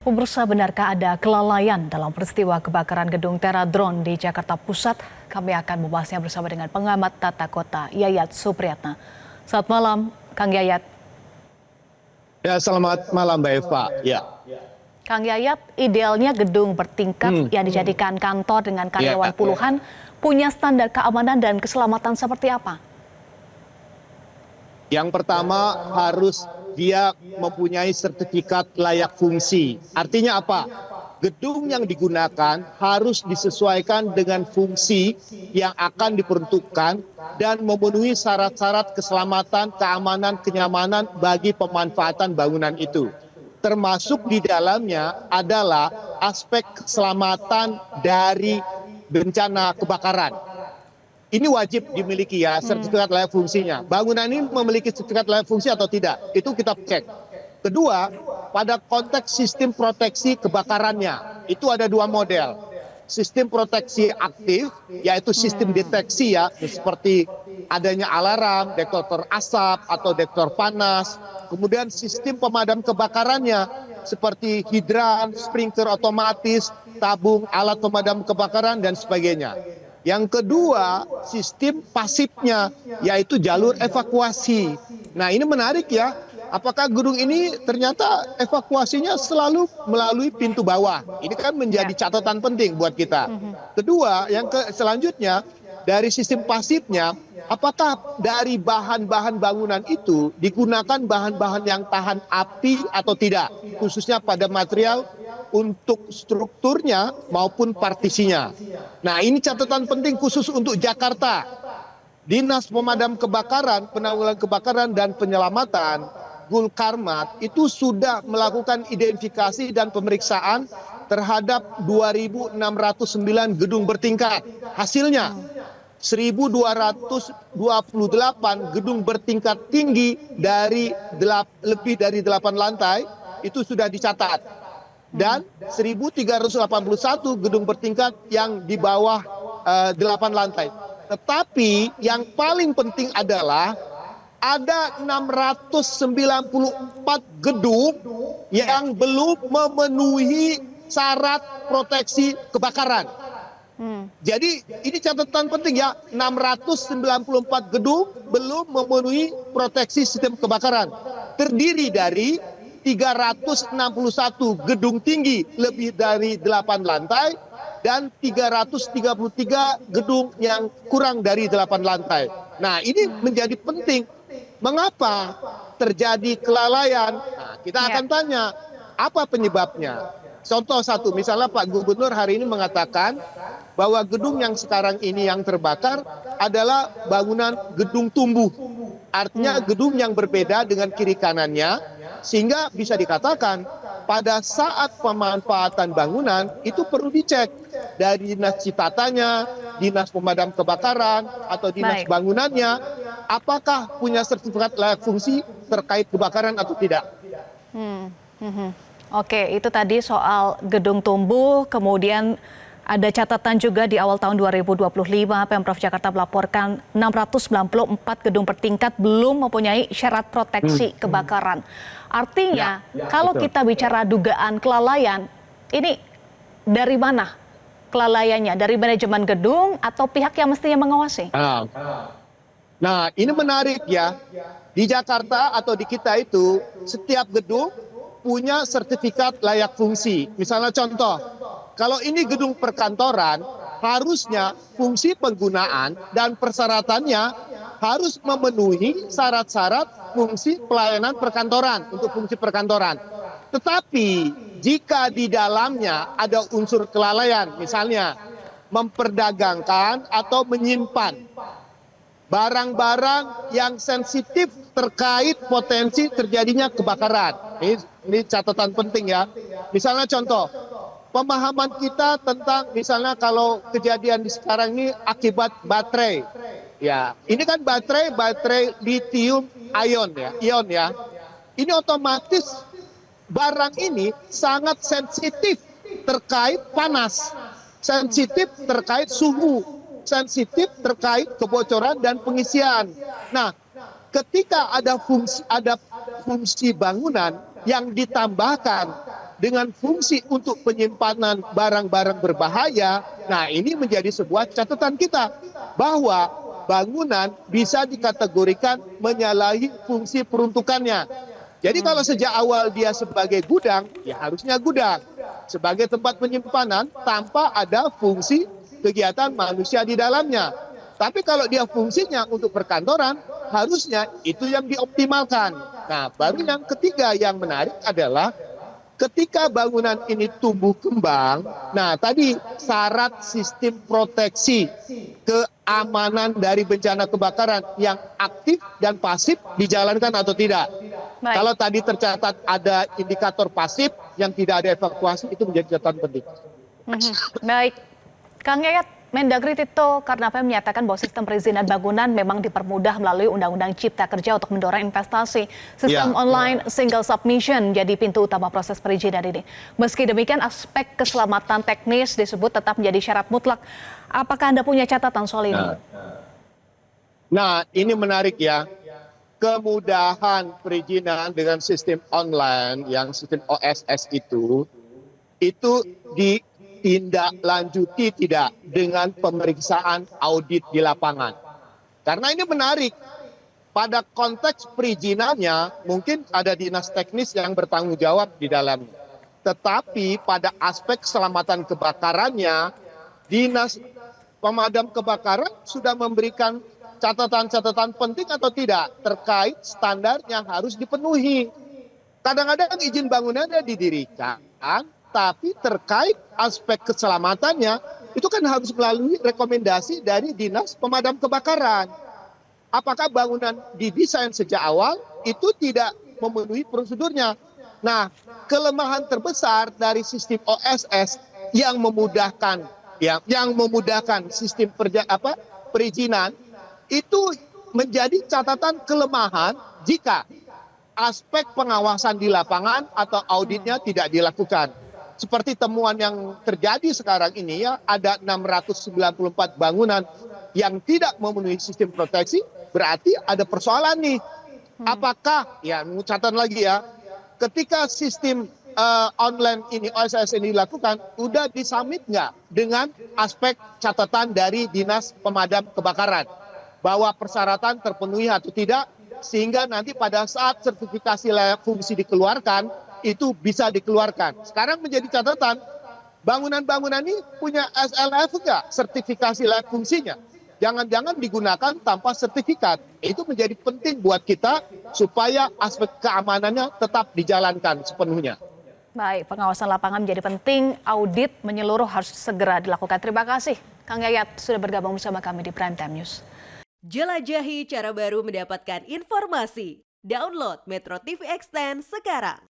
Pemirsa, benarkah ada kelalaian dalam peristiwa kebakaran gedung Teradron di Jakarta Pusat? Kami akan membahasnya bersama dengan pengamat tata kota Yayat Supriyatna. Selamat malam, Kang Yayat. Ya, selamat malam Mbak Eva. Ya. Kang Yayat, idealnya gedung bertingkat yang dijadikan kantor dengan karyawan puluhan punya standar keamanan dan keselamatan seperti apa? Yang pertama harus dia mempunyai sertifikat layak fungsi. Artinya apa? Gedung yang digunakan harus disesuaikan dengan fungsi yang akan diperuntukkan dan memenuhi syarat-syarat keselamatan, keamanan, kenyamanan bagi pemanfaatan bangunan itu. Termasuk di dalamnya adalah aspek keselamatan dari bencana kebakaran. Ini wajib dimiliki ya, sertifikat layak fungsinya. Bangunan ini memiliki sertifikat layak fungsi atau tidak, itu kita cek. Kedua, pada konteks sistem proteksi kebakarannya, itu ada dua model. Sistem proteksi aktif, yaitu sistem deteksi ya, seperti adanya alarm, detektor asap atau detektor panas. Kemudian sistem pemadam kebakarannya, seperti hidran, sprinkler otomatis, tabung alat pemadam kebakaran, dan sebagainya. Yang kedua, sistem pasifnya, yaitu jalur evakuasi. Nah, ini menarik ya. Apakah gedung ini ternyata evakuasinya selalu melalui pintu bawah? Ini kan menjadi catatan penting buat kita. Kedua, selanjutnya, dari sistem pasifnya, apakah dari bahan-bahan bangunan itu digunakan bahan-bahan yang tahan api atau tidak? Khususnya pada material untuk strukturnya maupun partisinya. Nah, ini catatan penting khusus untuk Jakarta. Dinas Pemadam Kebakaran, Penanggulangan Kebakaran dan Penyelamatan, Gulkarmat, itu sudah melakukan identifikasi dan pemeriksaan terhadap 2.609 gedung bertingkat. Hasilnya 1.228 gedung bertingkat tinggi dari lebih dari 8 lantai itu sudah dicatat. Dan 1.381 gedung bertingkat yang di bawah 8 lantai. Tetapi yang paling penting adalah ada 694 gedung yang belum memenuhi syarat proteksi kebakaran. Jadi ini catatan penting ya, 694 gedung belum memenuhi proteksi sistem kebakaran. Terdiri dari 361 gedung tinggi lebih dari 8 lantai dan 333 gedung yang kurang dari 8 lantai. Nah, ini menjadi penting. Mengapa terjadi kelalaian? Nah, kita akan tanya, apa penyebabnya? Contoh satu, misalnya Pak Gubernur hari ini mengatakan bahwa gedung yang sekarang ini yang terbakar adalah bangunan gedung tumbuh. Artinya gedung yang berbeda dengan kiri kanannya, sehingga bisa dikatakan pada saat pemanfaatan bangunan itu perlu dicek dari dinas citatanya, dinas pemadam kebakaran, atau dinas bangunannya, apakah punya sertifikat layak fungsi terkait kebakaran atau tidak. Oke, itu tadi soal gedung tumbuh, kemudian ada catatan juga di awal tahun 2025 Pemprov Jakarta melaporkan 694 gedung bertingkat belum mempunyai syarat proteksi kebakaran. Artinya kalau kita bicara dugaan kelalaian, ini dari mana kelalaiannya? Dari manajemen gedung atau pihak yang mestinya mengawasi? Nah, ini menarik ya. Di Jakarta atau di kita itu setiap gedung punya sertifikat layak fungsi. Misalnya contoh, kalau ini gedung perkantoran, harusnya fungsi penggunaan dan persyaratannya harus memenuhi syarat-syarat fungsi pelayanan perkantoran untuk fungsi perkantoran. Tetapi jika di dalamnya ada unsur kelalaian, misalnya memperdagangkan atau menyimpan barang-barang yang sensitif terkait potensi terjadinya kebakaran. Ini catatan penting ya. Misalnya contoh, pemahaman kita tentang misalnya kalau kejadian di sekarang ini akibat baterai. Ya, ini kan baterai lithium ion ya. Ini otomatis barang ini sangat sensitif terkait panas, sensitif terkait suhu, sensitif terkait kebocoran dan pengisian. Nah, ketika ada fungsi bangunan yang ditambahkan dengan fungsi untuk penyimpanan barang-barang berbahaya, nah ini menjadi sebuah catatan kita bahwa bangunan bisa dikategorikan menyalahi fungsi peruntukannya. Jadi kalau sejak awal dia sebagai gudang, ya harusnya gudang. Sebagai tempat penyimpanan tanpa ada fungsi kegiatan manusia di dalamnya. Tapi kalau dia fungsinya untuk perkantoran, harusnya itu yang dioptimalkan. Nah, baru yang ketiga yang menarik adalah ketika bangunan ini tumbuh kembang, nah tadi syarat sistem proteksi keamanan dari bencana kebakaran yang aktif dan pasif dijalankan atau tidak. Baik. Kalau tadi tercatat ada indikator pasif yang tidak ada evakuasi, itu menjadi catatan penting. Baik, Kang Yayat, Mendagri Tito Karnavian menyatakan bahwa sistem perizinan bangunan memang dipermudah melalui Undang-Undang Cipta Kerja untuk mendorong investasi. Sistem online single submission jadi pintu utama proses perizinan ini. Meski demikian, aspek keselamatan teknis disebut tetap menjadi syarat mutlak. Apakah Anda punya catatan soal ini? Nah, ini menarik ya. Kemudahan perizinan dengan sistem online yang sistem OSS itu ditindaklanjuti tidak dengan pemeriksaan audit di lapangan. Karena ini menarik, pada konteks perizinannya mungkin ada dinas teknis yang bertanggung jawab di dalamnya. Tetapi pada aspek keselamatan kebakarannya, dinas pemadam kebakaran sudah memberikan catatan-catatan penting atau tidak terkait standar yang harus dipenuhi. Kadang-kadang izin bangunannya didirikan, tapi terkait aspek keselamatannya itu kan harus melalui rekomendasi dari dinas pemadam kebakaran. Apakah bangunan didesain sejak awal itu tidak memenuhi prosedurnya? Nah, kelemahan terbesar dari sistem OSS yang memudahkan sistem perizinan itu menjadi catatan kelemahan jika aspek pengawasan di lapangan atau auditnya tidak dilakukan. Seperti temuan yang terjadi sekarang ini ya, ada 694 bangunan yang tidak memenuhi sistem proteksi, berarti ada persoalan nih. Apakah, ya catatan lagi ya, ketika sistem online ini, OSS ini dilakukan, udah disubmit nggak dengan aspek catatan dari Dinas Pemadam Kebakaran? Bahwa persyaratan terpenuhi atau tidak, sehingga nanti pada saat sertifikasi layak fungsi dikeluarkan, itu bisa dikeluarkan. Sekarang menjadi catatan, bangunan-bangunan ini punya SLF enggak, sertifikasi layak fungsinya. Jangan-jangan digunakan tanpa sertifikat. Itu menjadi penting buat kita supaya aspek keamanannya tetap dijalankan sepenuhnya. Baik, pengawasan lapangan menjadi penting, audit menyeluruh harus segera dilakukan. Terima kasih Kang Yayat sudah bergabung bersama kami di Prime Time News. Jelajahi cara baru mendapatkan informasi. Download Metro TV Extend sekarang.